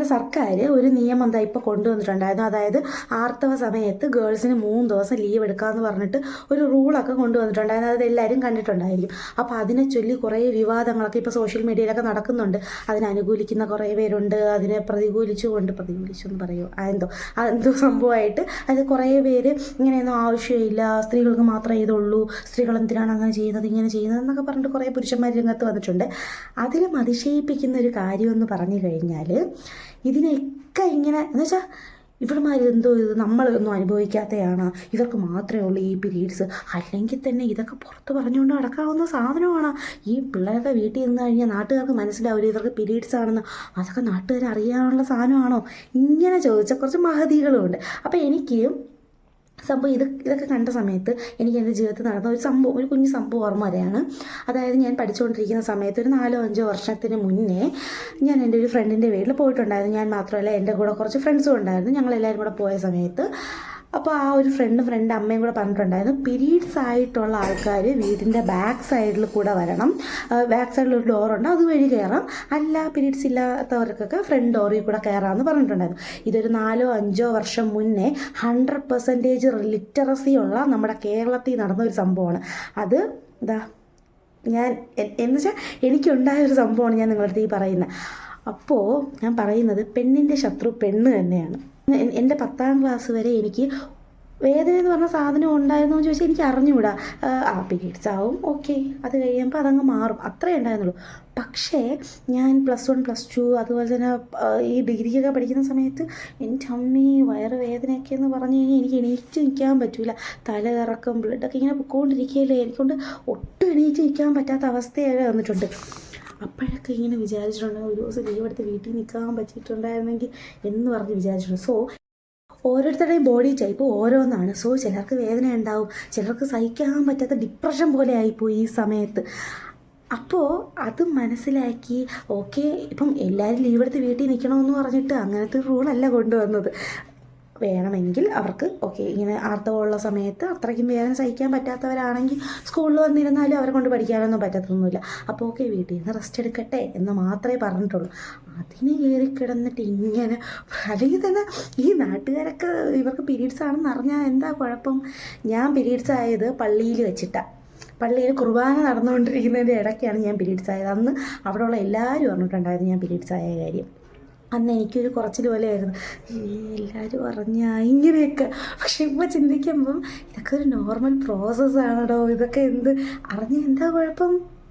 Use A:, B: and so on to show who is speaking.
A: നമ്മുടെ സർക്കാർ ഒരു നിയമം എന്താ ഇപ്പോൾ കൊണ്ടുവന്നിട്ടുണ്ടായിരുന്നു. അതായത് ആർത്തവ സമയത്ത് ഗേൾസിന് 3 ദിവസം ലീവ് എടുക്കാമെന്ന് പറഞ്ഞിട്ട് ഒരു റൂളൊക്കെ കൊണ്ടുവന്നിട്ടുണ്ടായിരുന്നു. അത് എല്ലാവരും കണ്ടിട്ടുണ്ടായിരിക്കും. അപ്പോൾ അതിനെ ചൊല്ലി കുറേ വിവാദങ്ങളൊക്കെ ഇപ്പോൾ സോഷ്യൽ മീഡിയയിലൊക്കെ നടക്കുന്നുണ്ട്. അതിനനുകൂലിക്കുന്ന കുറേ പേരുണ്ട്, അതിനെ പ്രതികൂലിച്ചെന്ന് പറയുമോ എന്തോ സംഭവമായിട്ട് അത് കുറേ പേര് ഇങ്ങനെയൊന്നും ആവശ്യമില്ല, സ്ത്രീകൾക്ക് മാത്രമേ ഇതുള്ളൂ, സ്ത്രീകൾ എന്തിനാണ് അങ്ങനെ ചെയ്യുന്നത് ഇങ്ങനെ ചെയ്യുന്നത് എന്നൊക്കെ പറഞ്ഞിട്ട് കുറേ പുരുഷന്മാർ രംഗത്ത് വന്നിട്ടുണ്ട്. അതിലും അതിശയിപ്പിക്കുന്ന ഒരു കാര്യമെന്ന് പറഞ്ഞു കഴിഞ്ഞാൽ ഇതിനൊക്കെ ഇങ്ങനെ എന്ന് വെച്ചാൽ ഇവന്മാർ എന്തോ ഇത് നമ്മളൊന്നും അനുഭവിക്കാത്തതാണ്, ഇവർക്ക് മാത്രമേ ഉള്ളൂ ഈ പീരീഡ്സ്, അല്ലെങ്കിൽ തന്നെ ഇതൊക്കെ പുറത്ത് പറഞ്ഞുകൊണ്ട് നടക്കാവുന്ന സാധനമാണ്. ഈ പിള്ളേരുടെ വീട്ടിൽ നിന്ന് കഴിഞ്ഞാൽ നാട്ടുകാർക്ക് മനസ്സിലാവില്ല ഇവർക്ക് പീരീഡ്സ് ആണെന്ന്. അതൊക്കെ നാട്ടുകാർ അറിയാനുള്ള സാധനമാണോ? ഇങ്ങനെ ചോദിച്ച കുറച്ച് മഹതികളുമുണ്ട്. അപ്പോൾ എനിക്ക് സംഭവം ഇതൊക്കെ കണ്ട സമയത്ത് എനിക്ക് എൻ്റെ ജീവിതത്തിൽ നടന്ന ഒരു കുഞ്ഞു സംഭവം ഓർമ്മ വരെയാണ്. അതായത് ഞാൻ പഠിച്ചുകൊണ്ടിരിക്കുന്ന സമയത്ത് ഒരു 4-5 വർഷത്തിന് മുന്നേ ഞാൻ എൻ്റെ ഒരു ഫ്രണ്ടിൻ്റെ വീട്ടിൽ പോയിട്ടുണ്ടായിരുന്നു. ഞാൻ മാത്രമല്ല, എൻ്റെ കൂടെ കുറച്ച് ഫ്രണ്ട്സും ഉണ്ടായിരുന്നു. ഞങ്ങളെല്ലാവരും കൂടെ പോയ സമയത്ത് അപ്പോൾ ആ ഒരു ഫ്രണ്ട് അമ്മയും കൂടെ പറഞ്ഞിട്ടുണ്ടായിരുന്നു, പീരീഡ്സ് ആയിട്ടുള്ള ആൾക്കാർ വീടിൻ്റെ ബാക്ക് സൈഡിൽ കൂടെ വരണം, ബാക്ക് സൈഡിൽ ഒരു ഡോറുണ്ട്, അതുവഴി കയറാം, അല്ല പീരീഡ്സ് ഇല്ലാത്തവർക്കൊക്കെ ഫ്രണ്ട് ഡോറിൽ കൂടെ കയറാമെന്ന് പറഞ്ഞിട്ടുണ്ടായിരുന്നു. ഇതൊരു 4-5 വർഷം മുന്നേ 100% ലിറ്ററസി ഉള്ള നമ്മുടെ കേരളത്തിൽ നടന്ന ഒരു സംഭവമാണ്. അത് ഞാൻ എന്ന് വെച്ചാൽ എനിക്കുണ്ടായൊരു സംഭവമാണ് ഞാൻ നിങ്ങളുടെ അടുത്ത് ഈ പറയുന്നത്. അപ്പോൾ ഞാൻ പറയുന്നത് പെണ്ണിൻ്റെ ശത്രു പെണ്ണ് തന്നെയാണ്. എൻ്റെ 10ാം ക്ലാസ് വരെ എനിക്ക് വേദന എന്ന് പറഞ്ഞ സാധനം ഉണ്ടായിരുന്നു എന്ന് ചോദിച്ചാൽ എനിക്ക് അറിഞ്ഞുകൂടാ. പീരീഡ്സ് ആവും, ഓക്കെ, അത് കഴിയുമ്പോൾ അതങ്ങ് മാറും, അത്രേ ഉണ്ടായിരുന്നുള്ളൂ. പക്ഷേ ഞാൻ +1 +2 അതുപോലെ തന്നെ ഈ ഡിഗ്രിക്കൊക്കെ പഠിക്കുന്ന സമയത്ത് എൻ്റെ അമ്മി വയറ് വേദനയൊക്കെ എന്ന് പറഞ്ഞു കഴിഞ്ഞാൽ എനിക്ക് എണീറ്റ് നിൽക്കാൻ പറ്റില്ല. തലകറക്കം, ബ്ലഡൊക്കെ ഇങ്ങനെ പൊക്കോണ്ടിരിക്കുകയല്ലേ, എനിക്കൊണ്ട് ഒട്ടും എണീറ്റ് നിൽക്കാൻ പറ്റാത്ത അവസ്ഥയൊക്കെ വന്നിട്ടുണ്ട്. അപ്പോഴൊക്കെ ഇങ്ങനെ വിചാരിച്ചിട്ടുണ്ട്, ഒരു ദിവസം ലീവ് എടുത്ത് വീട്ടിൽ നിൽക്കാൻ പറ്റിയിട്ടുണ്ടായിരുന്നെങ്കിൽ എന്ന് പറഞ്ഞ് വിചാരിച്ചിട്ടുണ്ട്. സോ ഓരോരുത്തരുടെയും ബോഡി ടൈപ്പ് ഓരോന്നാണ്. സോ ചിലർക്ക് വേദന ഉണ്ടാവും, ചിലർക്ക് സഹിക്കാൻ പറ്റാത്ത ഡിപ്രഷൻ പോലെ ആയിപ്പോയി ഈ സമയത്ത്. അപ്പോൾ അത് മനസ്സിലാക്കി ഓക്കെ, ഇപ്പം എല്ലാവരും ലീവ് എടുത്ത് വീട്ടിൽ നിൽക്കണമെന്ന് പറഞ്ഞിട്ട് അങ്ങനത്തെ റൂളല്ല കൊണ്ടുവന്നത്. വേണമെങ്കിൽ അവർക്ക് ഓക്കെ ഇങ്ങനെ ആർത്തവമുള്ള സമയത്ത് അത്രയ്ക്കും വേദന സഹിക്കാൻ പറ്റാത്തവരാണെങ്കിൽ സ്കൂളിൽ വന്നിരുന്നാലും അവരെ കൊണ്ട് പഠിക്കാനൊന്നും പറ്റത്തൊന്നുമില്ല. അപ്പോൾ ഓക്കെ വീട്ടിൽ നിന്ന് റെസ്റ്റ് എടുക്കട്ടെ എന്ന് മാത്രമേ പറഞ്ഞിട്ടുള്ളൂ. അതിന് കയറി കിടന്നിട്ട് ഇങ്ങനെ, അല്ലെങ്കിൽ തന്നെ ഈ നാട്ടുകാരൊക്കെ ഇവർക്ക് പീരീഡ്സ് ആണെന്ന് അറിഞ്ഞാൽ എന്താ കുഴപ്പം? ഞാൻ പീരീഡ്സ് ആയത് പള്ളിയിൽ വെച്ചിട്ടാണ്. പള്ളിയിൽ കുർബാന നടന്നുകൊണ്ടിരിക്കുന്നതിൻ്റെ ഇടയ്ക്കാണ് ഞാൻ പീരീഡ്സ് ആയത്. അന്ന് അവിടെയുള്ള എല്ലാവരും പറഞ്ഞിട്ടുണ്ടായിരുന്നു ഞാൻ പീരീഡ്സ് ആയ കാര്യം. അന്ന് എനിക്കൊരു കുറച്ചിൽ പോലെയായിരുന്നു, എല്ലാവരും പറഞ്ഞാൽ ഇങ്ങനെയൊക്കെ. പക്ഷെ ഇപ്പോൾ ചിന്തിക്കുമ്പം ഇതൊക്കെ ഒരു നോർമൽ പ്രോസസ്സാണോ, ഇതൊക്കെ അറിഞ്ഞാൽ എന്താ കുഴപ്പം?